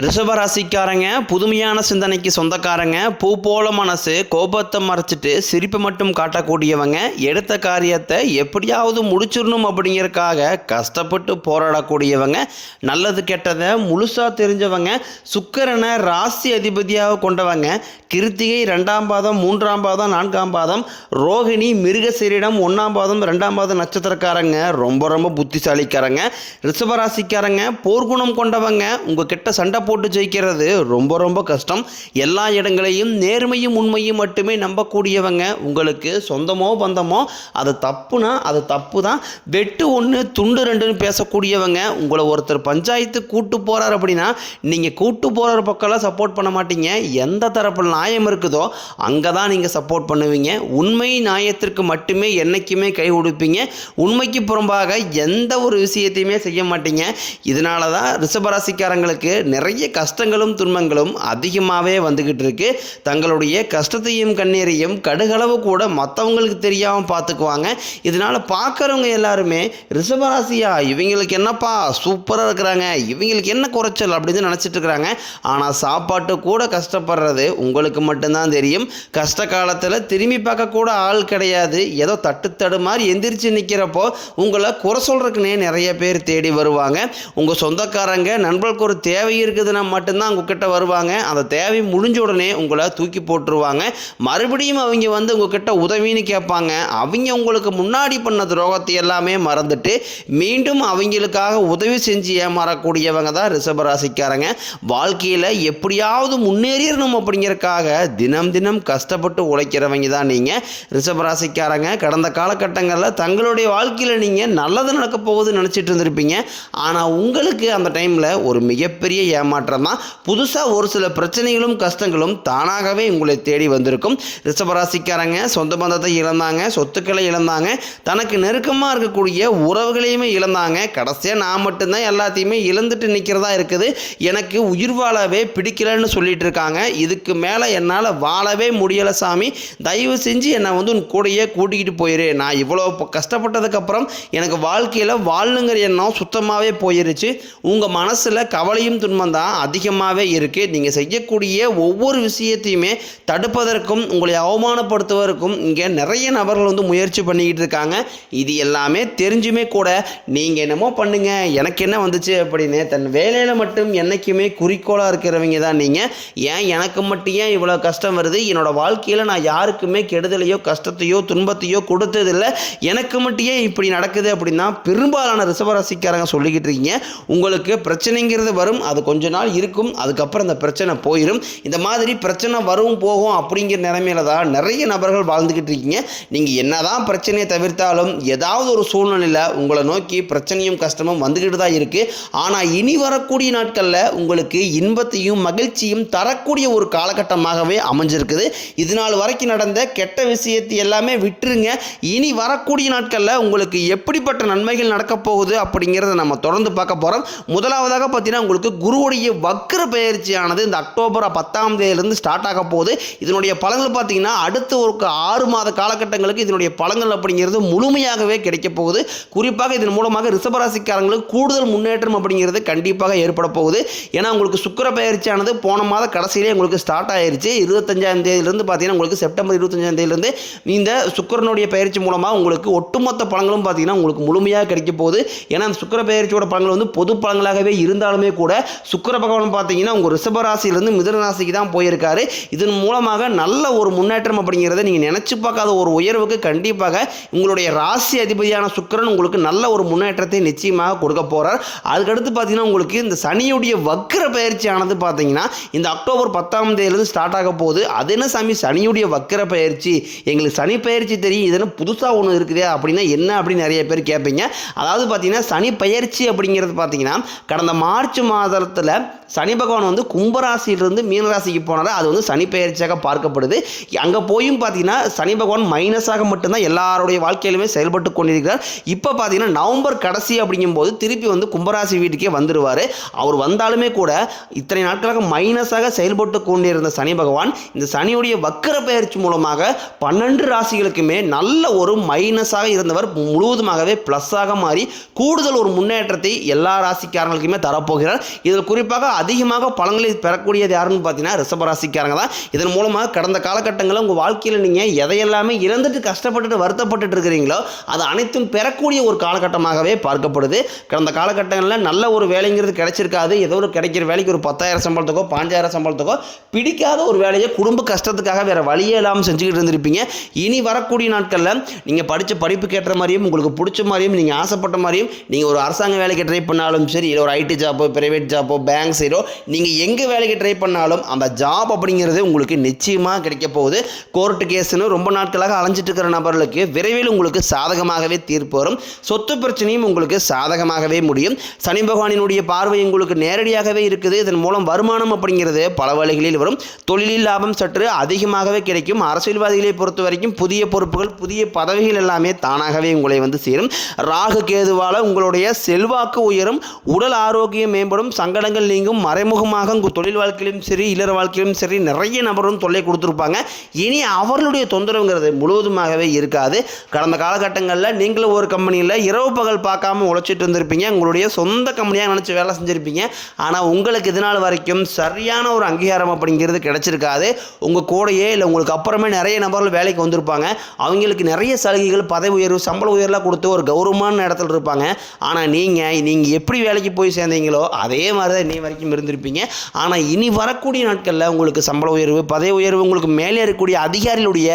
ரிஷபராசிக்காரங்க புதுமையான சிந்தனைக்கு சொந்தக்காரங்க, பூ போல மனசு, கோபத்தை மறைச்சிட்டு சிரிப்பை மட்டும் காட்டக்கூடியவங்க, எடுத்த காரியத்தை எப்படியாவது முடிச்சிடணும் அப்படிங்கிறதுக்காக கஷ்டப்பட்டு போராடக்கூடியவங்க, நல்லது கெட்டதை முழுசாக தெரிஞ்சவங்க, சுக்கிரனை ராசி அதிபதியாக கொண்டவங்க, கிருத்திகை 2ஆம் பாதம் 3ஆம் பாதம் 4ஆம் பாதம், ரோகிணி மிருகசீரிடம் 1ஆம் பாதம் 2ஆம் பாதம் நட்சத்திரக்காரங்க ரொம்ப ரொம்ப புத்திசாலிக்காரங்க. ரிஷபராசிக்காரங்க போர்க்குணம் கொண்டவங்க, உங்ககிட்ட சண்டை போட்டு ஜெயிக்கிறது ரொம்ப ரொம்ப கஷ்டம். எல்லா இடங்களையும் நேர்மையும் உண்மையும் மட்டுமே நம்பக்கூடியவங்க, உங்களுக்கு சொந்தமோ பந்தமோ அது தப்புனா அது தப்பு தான், வெட்டு ஒன்று துண்டு ரெண்டுன்னு பேசக்கூடியவங்க. உங்களை ஒருத்தர் பஞ்சாயத்து கூட்டு போகிறார் அப்படின்னா நீங்கள் கூட்டு போகிற பக்கம்லாம் சப்போர்ட் பண்ண மாட்டீங்க, எந்த தரப்பில் நியாயம் இருக்குதோ அங்கே தான் நீங்கள் சப்போர்ட் பண்ணுவீங்க. உண்மை நியாயத்திற்கு மட்டுமே என்றைக்குமே கை கொடுப்பீங்க, உண்மைக்கு புறம்பாக எந்த ஒரு விஷயத்தையுமே செய்ய மாட்டீங்க. இதனால தான் ரிஷபராசிக்காரங்களுக்கு நிறைய கஷ்டங்களும் துன்பங்களும் அதிகமாகவே வந்துக்கிட்டு இருக்கு. தங்களுடைய கஷ்டத்தையும் கண்ணீரையும் கடுகளவு கூட மற்றவங்களுக்கு தெரியாமல் பார்த்துக்குவாங்க. இதனால் பார்க்குறவங்க எல்லாருமே ரிஷபராசியா இவங்களுக்கு என்னப்பா சூப்பராக இருக்கிறாங்க, இவங்களுக்கு என்ன குறைச்சல் அப்படின்னு நினச்சிட்டு இருக்கிறாங்க. ஆனால் சாப்பாட்டு கூட கஷ்டப்படுறது உங்களுக்கு மட்டும்தான் தெரியும். கஷ்ட காலத்தில் திரும்பி பார்க்க கூட ஆள் கிடையாது. ஏதோ தட்டு மாதிரி எந்திரிச்சு நிற்கிறப்போ உங்களை குறை சொல்கிறதுக்குனே நிறைய பேர் தேடி வருவாங்க. உங்கள் சொந்தக்காரங்க நண்பர்களுக்கு ஒரு தேவை இருக்குதுன்னா மட்டும்தான் உங்ககிட்ட வருவாங்க. அந்த தேவை முடிஞ்ச உடனே உங்களை தூக்கி போட்டுருவாங்க. மறுபடியும் அவங்க வந்து உங்ககிட்ட உதவின்னு கேட்பாங்க. அவங்க உங்களுக்கு முன்னாடி பண்ண துரோகத்தை எல்லாமே மறந்துட்டு மீண்டும் அவங்களுக்காக உதவி செஞ்சு ஏமாறக்கூடியவங்க தான் ரிஷபராசிக்காரங்க. வாழ்க்கையில் எப்படியாவது முன்னேறிடணும் அப்படிங்கிறதுக்காக தினம் தினம் கஷ்டப்பட்டு உழைக்கிறவங்க தான் நீங்கள் ரிஷபராசிக்காரங்க. கடந்த காலகட்டங்களில் தங்களுடைய வாழ்க்கையில் நீங்கள் நல்லது நடக்க போகுதுன்னு நினச்சிட்டு இருந்திருப்பீங்க. ஆனால் உங்களுக்கு அந்த டைமில் ஒரு மிகப்பெரிய ஏமாற்றம் தான். புதுசாக ஒரு சில பிரச்சனைகளும் கஷ்டங்களும் தானாகவே உங்களை தேடி வந்திருக்கும். ரிஷபராசிக்காரங்க சொந்த பந்தத்தை இழந்தாங்க, சொத்துக்களை இழந்தாங்க, தனக்கு நெருக்கமாக இருக்கக்கூடிய உறவுகளையுமே இழந்தாங்க. கடைசியாக நான் மட்டும்தான் எல்லாத்தையுமே இழந்துட்டு நிற்கிறதா இருக்குது, எனக்கு உயிர் வாழவே பிடிக்கலன்னு சொல்லிட்டு இருக்காங்க. இதுக்கு மேலே என்னால் வாழவே முடியலை சாமி, தயவு செஞ்சு என்னை வந்து உன் கூடையே கூட்டிக்கிட்டு போயிரு, நான் இவ்வளோ கஷ்டப்பட்டதுக்கப்புறம் எனக்கு வாழ்க்கையில் வாழணுங்கிற எண்ணம் சுத்தமாகவே போயிருச்சு. உங்கள் மனசில் கவலையும் துன்பம் தான் அதிகமாகவே இருக்குது. நீங்கள் செய்யக்கூடிய ஒவ்வொரு விஷயத்தையுமே தடுப்பதற்கும் உங்களை அவமானப்படுத்துவதற்கும் இங்கே நிறைய நபர்கள் வந்து முயற்சி பண்ணிக்கிட்டு இருக்காங்க. இது எல்லாமே தெரிஞ்சுமே கூட நீங்கள் என்னமோ பண்ணுங்க எனக்கு என்ன வந்துச்சு அப்படின்னு தன் வேலையில் மட்டும் என்றைக்குமே குறிக்கோளாக இருக்கிறவங்க தான் நீங்கள். ஏன் எனக்கு மட்டும் ஏன் இவ்வளோ கஷ்டம் வருது, என்னோட வாழ்க்கையில் நான் யாருக்குமே கெடுதலையோ கஷ்டத்தையோ துன்பத்தையோ கொடுத்ததில்லை, எனக்கு மட்டும் ஏன் இப்படி நடக்குது அப்படின்னா பெரும்பாலான ரிஷபராசிக்காரங்க சொல்லிக்கிட்டு இருக்கீங்க. உங்களுக்கு பிரச்சனைங்கிறது வரும், அது கொஞ்ச நாள் இருக்கும், அதுக்கப்புறம் அந்த பிரச்சனை போயிடும். இந்த மாதிரி பிரச்சனை வரும் போகும் அப்படிங்கிற நிலைமையில தான் நிறைய நபர்கள் வாழ்ந்துக்கிட்டு இருக்கீங்க. நீங்கள் என்னதான் பிரச்சனையை தவிர்த்தாலும் ஏதாவது ஒரு சூழ்நிலையில் உங்களை நோக்கி பிரச்சனையும் கஷ்டமும் வந்துக்கிட்டு தான் இருக்குது. ஆனால் இனி வரக்கூடிய நாட்களில் உங்களுக்கு இன்பத்தையும் மகிழ்ச்சியும் தரக்கூடிய ஒரு காலகட்டமாகவே அமைஞ்சிருக்குது. இது நாள் வரைக்கும் நடந்த கெட்ட விஷயத்தை எல்லாமே விட்டுருங்க. இனி வரக்கூடிய நாட்களில் உங்களுக்கு எப்படிப்பட்ட நன்மைகள் நடக்க போகுது அப்படிங்கிறத நம்ம தொடர்ந்து பார்க்க போகிறோம். முதலாவதாக பார்த்தீங்கன்னா உங்களுக்கு குருவுடைய வக்ர பயிற்சியானது இந்த அக்டோபர் 10ஆம் தேதியிலிருந்து ஸ்டார்ட் ஆக போகுது. இதனுடைய பலன்கள் பார்த்தீங்கன்னா அடுத்த ஒரு 6 மாத காலகட்டங்களுக்கு இதனுடைய பலன்கள் அப்படிங்கிறது முழுமையாகவே கிடைக்க போகுது. குறிப்பாக இதன் மூலமாக ரிஷபராசிக்காரங்களுக்கு கூடுதல் முன்னேற்றம் அப்படிங்கிறது கண்டிப்பாக ஏற்பட போகுது. ஏன்னா உங்களுக்கு சுக்கிர பயிற்சியானது போன மாத கடைசியிலே உங்களுக்கு ஸ்டார்ட் ஆயிருச்சு. 25ஆம் தேதியிலிருந்து பார்த்தீங்கன்னா உங்களுக்கு செப்டம்பர் 25ஆம் தேதியிலிருந்து இந்த சுக்கிரனுடைய பயிற்சி மூலமாக உங்களுக்கு ஒட்டுமொத்த பலன்களும் பார்த்தீங்கன்னா உங்களுக்கு முழுமையாக கிடைக்க போகுது. ஏன்னா அந்த சுக்கிர பயிற்சியோட பலன்கள் வந்து பொது பலன்களாகவே இருந்தாலுமே கூட சுக்கிர பகவான் பார்த்தீங்கன்னா உங்கள் ரிஷபராசியிலிருந்து மிதுன ராசிக்கு தான் போயிருக்காரு. இதன் மூலமாக நல்ல ஒரு முன்னேற்றம் அப்படிங்கிறத நீங்கள் நினச்சி பார்க்காத ஒரு உயர்வுக்கு கண்டிப்பாக உங்களுடைய ராசி அதிபதியான சுக்கிரன் உங்களுக்கு நல்ல ஒரு முன்னேற்றத்தை நிச்சயமாக கொடுக்க போகிறார். அதுக்கடுத்து பார்த்தீங்கன்னா உங்களுக்கு இந்த சனியுடைய வக்ர பயிற்சியானது பார்த்தீங்கன்னா இந்த அக்டோபர் 10ஆம் தேதியிலிருந்து ஸ்டார்ட் ஆக போகுது. அது என்ன சாமி சனியுடைய வக்ர பயிற்சி, எங்களுக்கு சனி பயிற்சி தெரியும், இது என்ன புதுசாக ஒன்று இருக்குதே அப்படின்னா என்ன அப்படின்னு நிறைய பேர் கேட்பீங்க. அதாவது பார்த்தீங்கன்னா சனி பயிற்சி அப்படிங்கிறது பார்த்தீங்கன்னா கடந்த மார்ச் மாதத்தில் சனி பகவான் வந்து கும்பராசியிலிருந்து மீனராசிக்கு போனார். அது வந்து சனி பயிற்சியாக பார்க்கப்படுது. அங்கே போயும் பார்த்தீங்கன்னா சனி பகவான் மைனஸாக மட்டும்தான் எல்லாருடைய வாழ்க்கையிலுமே செயல்பட்டு கொண்டிருக்கிறார். இப்போ பார்த்தீங்கன்னா நவம்பர் கடைசி அப்படிங்கும்போது திருப்பி வந்து கும்பராசி வீட்டுக்கே வந்துடுவார். அவர் வந்தாலுமே கூட இத்தனை நாட்களாக மைனஸாக செயல்பட்டு கொண்டிருந்த சனி பகவான் இந்த சனியுடைய வக்கர பயிற்சி மூலமாக 12 ராசிகளுக்குமே நல்ல ஒரு மைனஸாக இருந்தவர் முழுவதுமாகவே ப்ளஸ்ஸாக மாறி கூடுதல் ஒரு முன்னேற்றத்தை எல்லா ராசிக்காரங்களுக்குமே தரப்போகிறார். இதில் குறிப்பாக குறிப்பாக அதிகமாக பலன்களை பெறக்கூடியது யாருன்னு பார்த்தீங்கன்னா ரிஷபராசிக்காரங்க தான். இதன் மூலமாக கடந்த காலகட்டங்களில் உங்கள் வாழ்க்கையில் நீங்கள் எதையெல்லாமே இழந்துட்டு கஷ்டப்பட்டுட்டு வருத்தப்பட்டு இருக்கிறீங்களோ அது அனைத்தும் பெறக்கூடிய ஒரு காலகட்டமாகவே பார்க்கப்படுது. கடந்த காலகட்டங்களில் நல்ல ஒரு வேலைங்கிறது கிடைச்சிருக்காது. ஏதோ ஒரு கிடைக்கிற வேலைக்கு ஒரு 10,000 சம்பளத்துக்கோ 5,000 சம்பளத்துக்கோ பிடிக்காத ஒரு வேலையை குடும்ப கஷ்டத்துக்காக வேறு வழியே இல்லாமல் செஞ்சுக்கிட்டு இருந்திருப்பீங்க. இனி வரக்கூடிய நாட்களில் நீங்கள் படித்த படிப்புக்கு ஏற்ற மாதிரியும் உங்களுக்கு பிடிச்ச மாதிரியும் நீங்கள் ஆசைப்பட்ட மாதிரியும் நீங்கள் ஒரு அரசாங்க வேலைக்கு ட்ரை பண்ணாலும் சரி, இல்லை ஒரு ஐடி ஜாப்போ பிரைவேட் ஜாப்போ பேங்க் சைடோ நீங்கள் எங்கே வேலைக்கு ட்ரை பண்ணாலும் அந்த ஜாப் அப்படிங்கிறது உங்களுக்கு நிச்சயமாக கிடைக்க போகுது. கோர்ட்டு கேஸ்ன்னு ரொம்ப நாட்களாக அலைஞ்சிட்டு இருக்கிற நபர்களுக்கு விரைவில் உங்களுக்கு சாதகமாகவே தீர்ப்பு வரும். சொத்து பிரச்சனையும் உங்களுக்கு சாதகமாகவே முடியும். சனி பகவானினுடைய பார்வை உங்களுக்கு நேரடியாகவே இருக்குது. இதன் மூலம் வருமானம் அப்படிங்கிறது பல வழிகளில் வரும். தொழிலில் லாபம் சற்று அதிகமாகவே கிடைக்கும். அரசியல்வாதிகளை பொறுத்த வரைக்கும் புதிய பொறுப்புகள் புதிய பதவிகள் எல்லாமே தானாகவே உங்களை வந்து சேரும். ராகு கேதுவால உங்களுடைய செல்வாக்கு உயரும், உடல் ஆரோக்கியம் மேம்படும், சங்கடங்கள் நீங்கும். மறைமுகமாக உங்கள் தொழில் வாழ்க்கையிலும் சரி இல்லற வாழ்க்கையிலும் சரி நிறைய நபரும் தொல்லை கொடுத்துருப்பாங்க. இனி அவர்களுடைய தொந்தரவுங்கிறது முழுவதுமாகவே இருக்காது. கடந்த காலகட்டங்களில் நீங்களும் ஒரு கம்பெனியில் இரவு பகல் பார்க்காம உழைச்சிட்டு இருந்திருப்பீங்க. உங்களுடைய சொந்த கம்பெனியாக நினச்சி வேலை செஞ்சுருப்பீங்க. ஆனால் உங்களுக்கு இதனால் வரைக்கும் சரியான ஒரு அங்கீகாரம் அப்படிங்கிறது கிடைச்சிருக்காது. உங்கள் கூடையே இல்லை உங்களுக்கு அப்புறமே நிறைய நபர்கள் வேலைக்கு வந்திருப்பாங்க. அவங்களுக்கு நிறைய சலுகைகள் பதவி உயர்வு சம்பள உயர்லாம் கொடுத்து ஒரு கௌரவமான இடத்துல இருப்பாங்க. ஆனால் நீங்கள் எப்படி வேலைக்கு போய் சேர்ந்தீங்களோ அதே மாதிரி தான் இன்னி வரைக்கும் இருந்திருப்பீங்க. ஆனால் இனி வரக்கூடிய நாட்களில் உங்களுக்கு சம்பள உயர்வு பதவி உயர்வு உங்களுக்கு மேலே இருக்கக்கூடிய அதிகாரிகளுடைய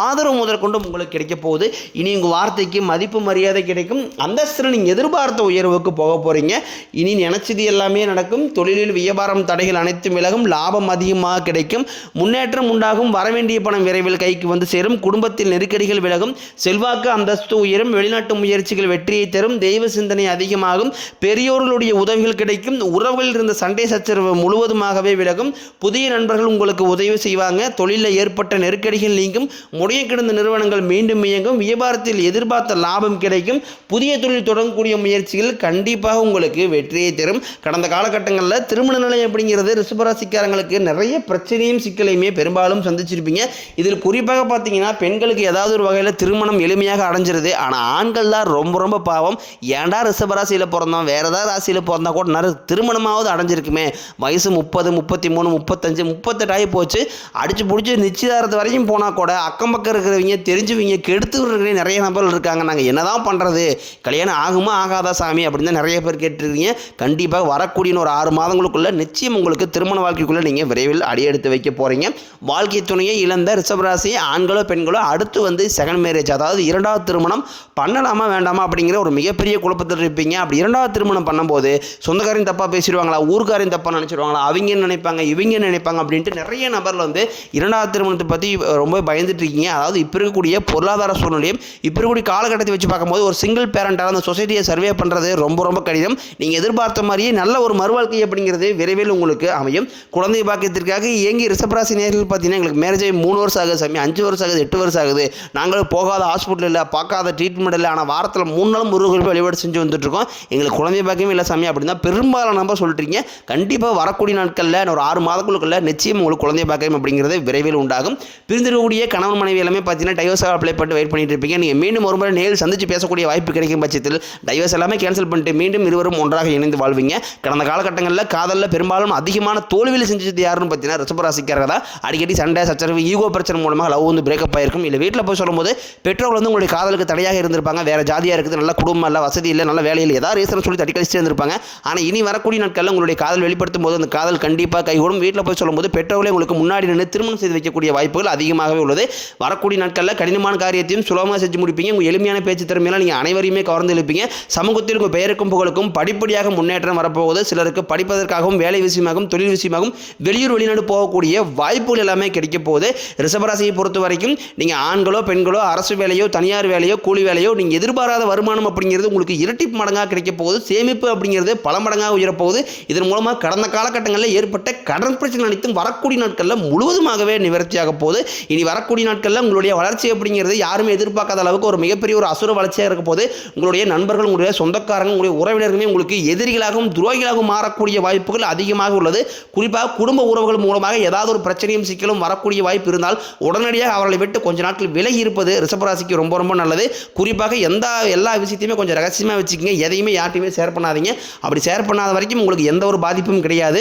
ஆதரவு முதற்கொண்டு உங்களுக்கு கிடைக்க போகுது. இனி உங்கள் வார்த்தைக்கு மதிப்பு மரியாதை கிடைக்கும். அந்தஸ்தில் நீங்கள் எதிர்பார்த்த உயர்வுக்கு போக போகிறீங்க. இனி நினைச்சது எல்லாமே நடக்கும். தொழிலில் வியாபாரம் தடைகள் அனைத்தும் விலகும். லாபம் அதிகமாக கிடைக்கும். முன்னேற்றம் உண்டாகும். வரவேண்டிய பணம் விரைவில் கைக்கு வந்து சேரும். குடும்பத்தில் நெருக்கடிகள் விலகும். செல்வாக்கு அந்தஸ்து உயரும். வெளிநாட்டு முயற்சிகள் வெற்றியை தரும். தெய்வ சிந்தனை அதிகமாகும். பெரியோர்களுடைய உதவிகள் கிடைக்கும். உறவுகளில் இருந்த சண்டை சச்சரவு முழுவதுமாகவே விலகும். புதிய நண்பர்கள் உங்களுக்கு உதவி செய்வாங்க. தொழிலில் ஏற்பட்ட நெருக்கடிகள் நீங்கும். முடைய கிடந்த நிறுவனங்கள் மீண்டும் இயங்கும். வியாபாரத்தில் எதிர்பார்த்த லாபம் கிடைக்கும். புதிய தொழில் தொடங்கக்கூடிய முயற்சிகள் கண்டிப்பாக உங்களுக்கு வெற்றியை தரும். கடந்த காலகட்டங்களில் திருமண நிலை அப்படிங்கிறது ரிஷபராசிக்காரங்களுக்கு நிறைய பிரச்சனையும் சிக்கலையுமே பெரும்பாலும் சந்திச்சிருப்பீங்க. இதில் குறிப்பாக பார்த்தீங்கன்னா பெண்களுக்கு ஏதாவது ஒரு வகையில் திருமணம் எளிமையாக அடைஞ்சிருது. ஆனால் ஆண்கள் தான் ரொம்ப பாவம். ஏன்டா ரிஷபராசியில் பிறந்தோம் வேறு ஏதாவது ராசியில் பிறந்தா கூட நிறைய திருமணமாவது அடைஞ்சிருக்குமே. வயசு 30 33 35 38 ஆகி போச்சு. அடிச்சு பிடிச்சி நிச்சயதாரத்து வரைக்கும் போனால் கூட அக்கம் பக்கம் இருக்கிறவங்க தெரிஞ்சுவீங்க கெடுத்து இருக்கிற நிறைய நபர்கள் இருக்காங்க. நாங்கள் என்னதான் பண்ணுறது, கல்யாணம் ஆகுமா ஆகாதா சாமி அப்படின்னு தான் நிறைய பேர் கேட்டுருக்கீங்க. கண்டிப்பாக வரக்கூடிய ஒரு 6 மாதங்களுக்குள்ள நிச்சயம் உங்களுக்கு திருமண வாழ்க்கைக்குள்ளே நீங்கள் விரைவில் அடியெடுத்து வைக்க போகிறீங்க. வாழ்க்கை துணையை இழந்த ரிஷபராசி ஆண்களோ பெண்களோ அடுத்து வந்து செகண்ட் மேரேஜ் அதாவது இரண்டாவது திருமணம் பண்ணலாமா வேண்டாமா அப்படிங்கிற ஒரு மிகப்பெரிய குழப்பத்தில் இருப்பீங்க. அப்படி இரண்டாவது திருமணம் பண்ணும்போது சொந்தக்காரையும் தப்பாக பேசிடுவாங்களா, ஊர்க்காரையும் தப்பாக நினச்சிடுவாங்களா, அவங்க நினைப்பாங்க இவங்க நினைப்பாங்க அப்படின்ட்டு நிறைய நபர்கள் வந்து இரண்டாவது திருமணத்தை பற்றி ரொம்ப பயந்துட்டு இருக்கீங்க. அதாவது இப்போ இருக்கக்கூடிய பொருளாதார சூழ்நிலையும் இப்போ இருக்கக்கூடிய காலகட்டத்தை வச்சு பார்க்கும்போது ஒரு சிங்கிள் பேரண்டாக அந்த சொசைட்டியை சர்வே பண்ணுறது ரொம்ப கடினம். நீங்கள் எதிர்பார்த்த மாதிரியே நல்ல ஒரு மறுவாழ்க்கை அப்படிங்கிறது விரைவில் உங்களுக்கு அமையும். குழந்தை பாக்கியத்திற்காக இயங்கி ரிஷபராசி நேர்கள் பார்த்தீங்கன்னா எங்களுக்கு மேரேஜ் 3 வருஷம் ஆகுது சாமி, 5 வருஷம் ஆகுது, 8 வருஷம் ஆகுது, நாங்களும் போகாத ஹாஸ்பிட்டல் இல்லை பார்க்காத ட்ரீட்மெண்ட் இல்லை, ஆனால் வாரத்தில் 3 நாள் முருகர்கள் வழிபாடு செஞ்சு வந்துட்டுருக்கோம், எங்களுக்கு குழந்தை பாக்கியம் இல்லை சாமி அப்படின்னா பெரும்பாலான நம்பர் சொல்லிட்டீங்க. கண்டிப்பாக வரக்கூடிய நாட்களில் ஒரு 6 மாதங்களுக்குள்ள நிச்சயம் உங்களுக்கு குழந்தை பாக்கியம் அப்படிங்கிறது விரைவில் உண்டாகும். பிரிந்திருக்கக்கூடிய கணவன் மனைவி எல்லாமே பார்த்தீங்கன்னா டைவர்ஸாக அப்ளை பண்ணிட்டு வெயிட் பண்ணிட்டு இருப்பீங்க. நீங்கள் மீண்டும் ஒரு முறை நேரில் சந்திச்சு பேசக்கூடிய வாய்ப்பு கிடைக்கும் பட்சத்தில் டைவர்ஸ் எல்லாமே கேன்சல் பண்ணிட்டு மீண்டும் இருவரும் ஒன்றாக இணைந்து வாழ்வீங்க. கடந்த காலகட்டங்களில் காதலில் பெரும்பாலும் அதிகமான தோல்வியில் செஞ்சது யாருன்னு பார்த்தீங்கன்னா ரிஷபராசிக்காரங்க தான். அடிக்கடி சண்டை சச்சரவு ஈகோ பிரச்சனை மூலமாக லவ் வந்து பிரேக்கப் ஆயிருக்கும். இல்லை வீட்டில் போய் சொல்லும்போது பெற்றோர்கள் வந்து உங்களுடைய காதலுக்கு தடையாக இருந்திருப்பாங்க. வேறு ஜாதியாக இருக்குது, நல்ல குடும்பம் இல்லை, வசதி இல்லை, நல்ல வேலையில் ஏதாவது ரீசன் சொல்லி தட்டி கழிச்சிட்டு இருந்திருப்பாங்க. ஆனால் இனி வரக்கூடிய நாட்களில் உங்களுடைய காதல் வெளிப்படுத்தும் போது அந்த காதல் கண்டிப்பாக கைகூடும். வீட்டில் போய் சொல்லும்போது பெற்றோர்களே உங்களுக்கு முன்னாடி நின்று திருமணம் செய்து வைக்கக்கூடிய வாய்ப்புகள் அதிகமாகவே உள்ளது. வரக்கூடிய நாட்களில் கடினமான காரியத்தையும் சுலபமாக செஞ்சு முடிப்பீங்க. உங்கள் எளிமையான பேச்சு திறமையால் நீங்கள் அனைவரையுமே கவர்ந்து எழுப்பீங்க. சமூகத்தில் உங்கள் பெயருக்கும் புகழுக்கும் படிப்படியாக முன்னேற்றம் வரப்போகுது. சிலருக்கு படிப்பதற்காகவும் வேலை விஷயமாகவும் தொழில் விஷயமாகவும் வெளியூர் வெளிநாடு போகக்கூடிய வாய்ப்புகள் எல்லாமே கிடைக்க போகுது. ரிஷபராசியை பொறுத்த வரைக்கும் நீங்கள் ஆண்களோ பெண்களோ அரசு வேலையோ தனியார் வேலையோ கூலி வேலையோ நீங்கள் எதிர்பாராத வருமானம் அப்படிங்கிறது உங்களுக்கு இரட்டிப்பு மடங்காக கிடைக்க போகுது. சேமிப்பு அப்படிங்கிறது பல மடங்காக உயரப்போகுது. இதன் மூலமாக கடந்த காலகட்டங்களில் ஏற்பட்ட கடன் பிரச்சனை அனைத்தும் வரக்கூடிய நாட்களில் முழுவதுமாகவே நிவர்த்தியாக போகுது. இனி வரக்கூடிய நாட்களில் உங்களுடைய வளர்ச்சி அப்படிங்கிறது யாருமே எதிர்பார்க்காத அளவுக்கு ஒரு மிகப்பெரிய ஒரு அசுர வளர்ச்சியாக இருக்க போது. உங்களுடைய நண்பர்கள் உங்களுடைய சொந்தக்காரங்க உங்களுடைய உறவினர்களுமே உங்களுக்கு எதிரிகளாகவும் துரோகிகளாகவும் மாறக்கூடிய வாய்ப்புகள் அதிகமாக உள்ளது. குறிப்பாக குடும்ப உறவுகள் மூலமாக ஏதாவது ஒரு பிரச்சனையும் சிக்கலும் வரக்கூடிய வாய்ப்பு இருந்தால் உடனடியாக அவர்களை விட்டு கொஞ்ச நாட்கள் விலகி இருப்பது ரிஷபராசிக்கு ரொம்ப நல்லது. குறிப்பாக எல்லா விஷயத்தையுமே கொஞ்சம் ரகசியமாக வச்சுக்கோங்க. எதையுமே யார்ட்டையுமே ஷேர் பண்ணாதீங்க. அப்படி ஷேர் பண்ணாத வரைக்கும் உங்களுக்கு எந்த ஒரு பாதிப்பும் கிடையாது.